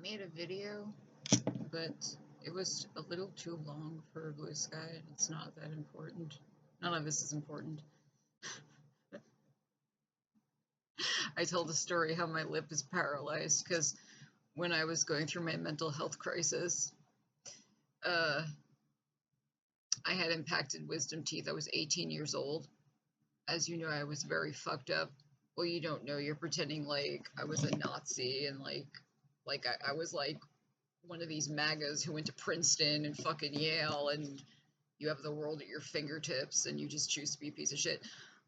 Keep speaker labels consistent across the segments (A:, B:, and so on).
A: made a video, but it was a little too long for Blue Sky, and it's not that important. None of this is important. I told the story how my lip is paralyzed because when I was going through my mental health crisis, uh, I had impacted wisdom teeth. I was 18 years old. As you know, I was very fucked up. Well, you don't know. You're pretending like I was a Nazi and I was like one of these MAGAs who went to Princeton and fucking Yale, and you have the world at your fingertips and you just choose to be a piece of shit.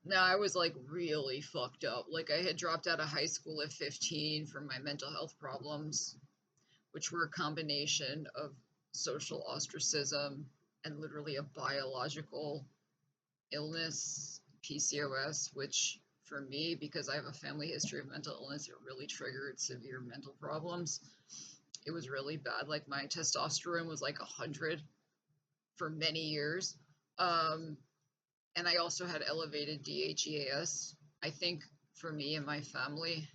A: No, I was like really fucked up. Like I had dropped out of high school at 15 from my mental health problems, which were a combination of social ostracism and literally a biological illness, PCOS, which for me, because I have a family history of mental illness, it really triggered severe mental problems. It was really bad. Like my testosterone was like 100 for many years. Um, and I also had elevated DHEAS. I think for me and my family,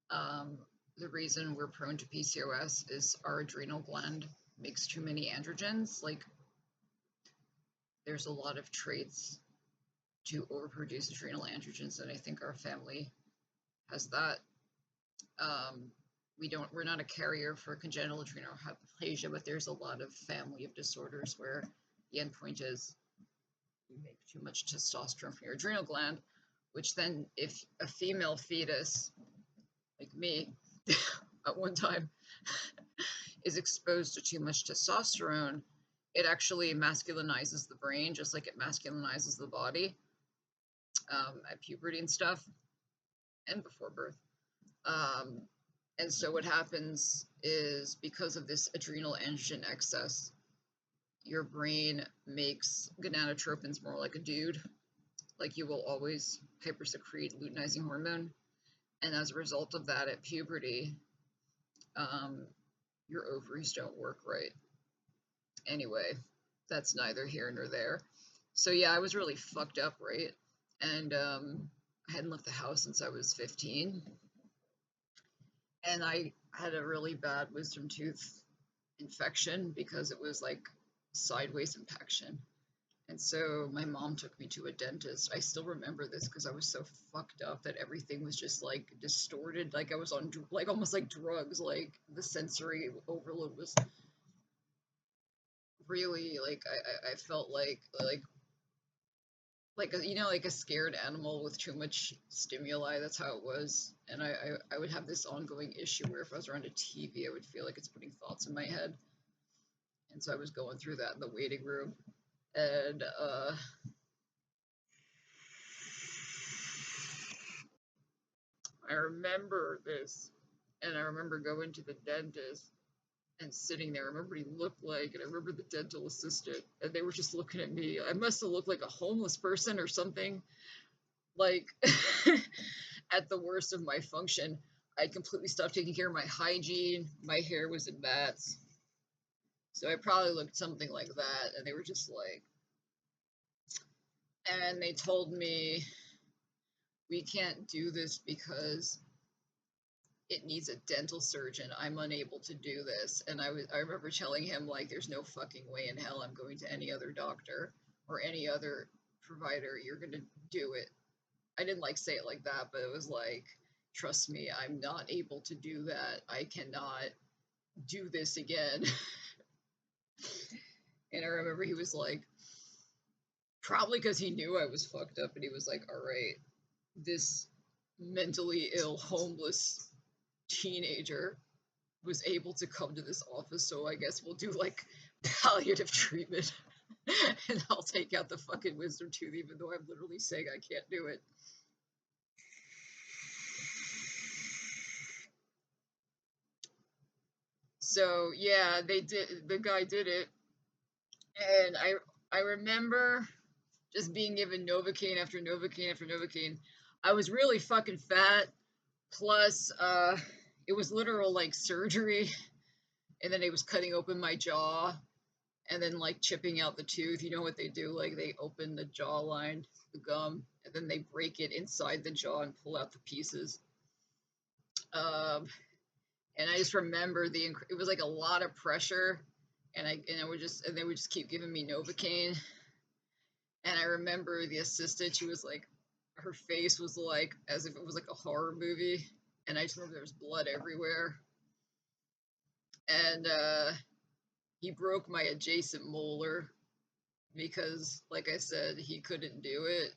A: um, the reason we're prone to PCOS is our adrenal gland makes too many androgens. Like there's a lot of traits to overproduce adrenal androgens, and I think our family has that. Um, we're not a carrier for congenital adrenal hyperplasia, but there's a lot of family of disorders where the endpoint is you make too much testosterone from your adrenal gland, which then, if a female fetus like me at one time is exposed to too much testosterone, it actually masculinizes the brain just like it masculinizes the body at puberty and stuff and before birth. Um, and so what happens is because of this adrenal androgen excess, your brain makes gonadotropins more like a dude. Like you will always hypersecrete luteinizing hormone. And as a result of that, at puberty, um, your ovaries don't work right. Anyway, that's neither here nor there. So yeah, I was really fucked up, right? And I hadn't left the house since I was 15. And I had a really bad wisdom tooth infection because it was like sideways infection. And so my mom took me to a dentist. I still remember this because I was so fucked up that everything was just like distorted. Like I was on like almost like drugs. Like the sensory overload was really like I felt like a, like a scared animal with too much stimuli. That's how it was. And I would have this ongoing issue where if I was around a TV, I would feel like it's putting thoughts in my head. And so I was going through that in the waiting room. And I remember this. And I remember going to the dentist and sitting there. I remember what he looked like, and I remember the dental assistant, and they were just looking at me. I must have looked like a homeless person or something. Like, at the worst of my function, I completely stopped taking care of my hygiene. My hair was in mats. So I probably looked something like that. And they were just like, and they told me, we can't do this because it needs a dental surgeon. I'm unable to do this. And I remember telling him, like, there's no fucking way in hell I'm going to any other doctor or any other provider. You're going to do it. I didn't like say it like that, but it was like, trust me, I'm not able to do that. I cannot do this again. And I remember he was like, probably because he knew I was fucked up, and he was like, all right, this mentally ill, homeless teenager was able to come to this office, so I guess we'll do like palliative treatment. And I'll take out the fucking wisdom tooth, even though I'm literally saying I can't do it. So yeah, they did. The guy did it, and I remember just being given Novocaine after Novocaine after Novocaine. I was really fucking fat. Plus, it was literal like surgery, and then it was cutting open my jaw, and then like chipping out the tooth. You know what they do? Like they open the jawline, the gum, and then they break it inside the jaw and pull out the pieces. Um, And I just remember it was like a lot of pressure, and they would just keep giving me Novocaine. And I remember the assistant, she was like, her face was like as if it was like a horror movie, and I just remember there was blood everywhere. And he broke my adjacent molar because, like I said, he couldn't do it.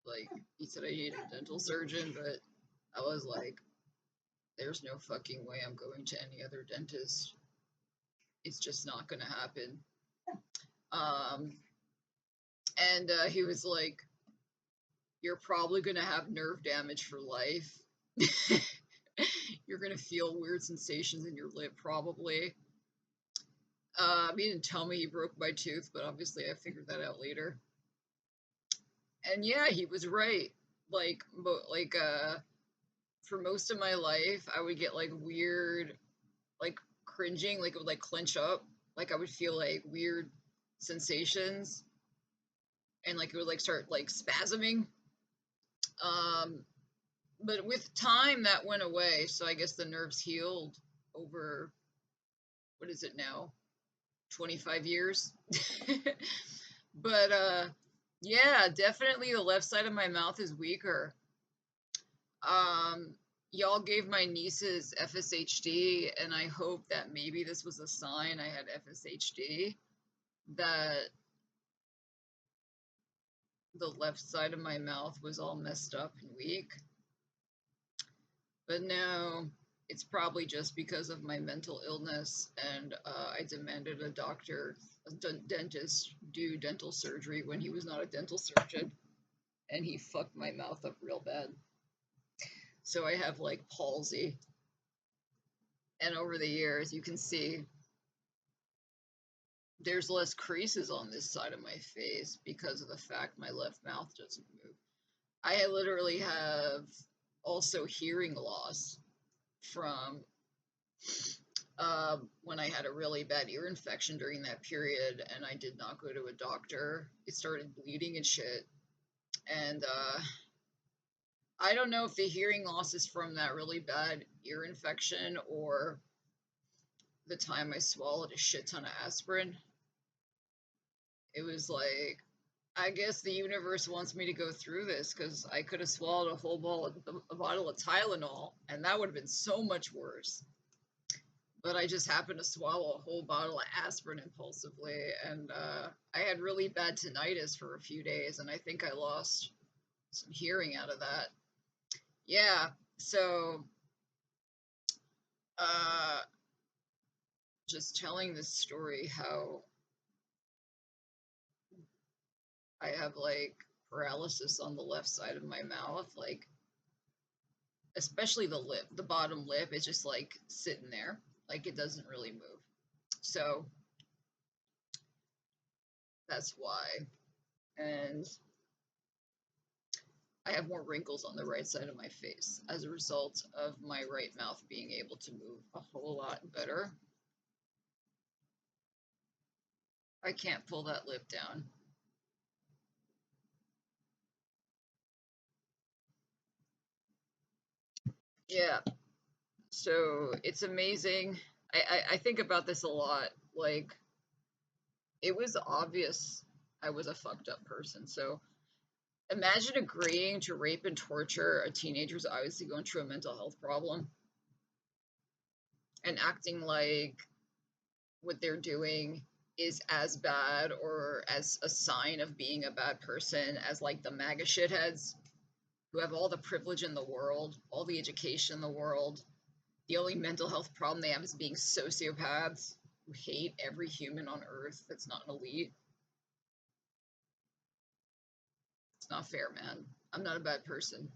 A: Like, he said I needed a dental surgeon, but I was like, there's no fucking way I'm going to any other dentist. It's just not gonna happen. Um, and he was like, you're probably gonna have nerve damage for life. You're gonna feel weird sensations in your lip, probably. He didn't tell me he broke my tooth, but obviously I figured that out later. And yeah, he was right. Like, for most of my life, I would get like weird, like cringing, like it would like clench up, like I would feel like weird sensations, and like it would like start like spasming. Um, but with time, that went away. So I guess the nerves healed over, what is it now? 25 years. But yeah, definitely the left side of my mouth is weaker. Um, y'all gave my nieces FSHD, and I hope that maybe this was a sign I had FSHD, that the left side of my mouth was all messed up and weak. But no, it's probably just because of my mental illness, and I demanded a dentist, do dental surgery when he was not a dental surgeon, and he fucked my mouth up real bad. So I have like palsy, and over the years, you can see there's less creases on this side of my face because of the fact my left mouth doesn't move. I literally have also hearing loss from when I had a really bad ear infection during that period, and I did not go to a doctor. It started bleeding and shit. And I don't know if the hearing loss is from that really bad ear infection or the time I swallowed a shit ton of aspirin. It was like, I guess the universe wants me to go through this because I could have swallowed a bottle of Tylenol, and that would have been so much worse. But I just happened to swallow a whole bottle of aspirin impulsively, and I had really bad tinnitus for a few days, and I think I lost some hearing out of that. Yeah, so uh, just telling this story how I have like paralysis on the left side of my mouth, like especially the lip, the bottom lip is just like sitting there, like it doesn't really move. So that's why. And I have more wrinkles on the right side of my face as a result of my right mouth being able to move a whole lot better. I can't pull that lip down. Yeah, so it's amazing. I think about this a lot. Like, it was obvious I was a fucked up person. So imagine agreeing to rape and torture a teenager who's obviously going through a mental health problem and acting like what they're doing is as bad or as a sign of being a bad person as like the MAGA shitheads who have all the privilege in the world, all the education in the world. The only mental health problem they have is being sociopaths who hate every human on earth that's not an elite. It's not fair, man. I'm not a bad person.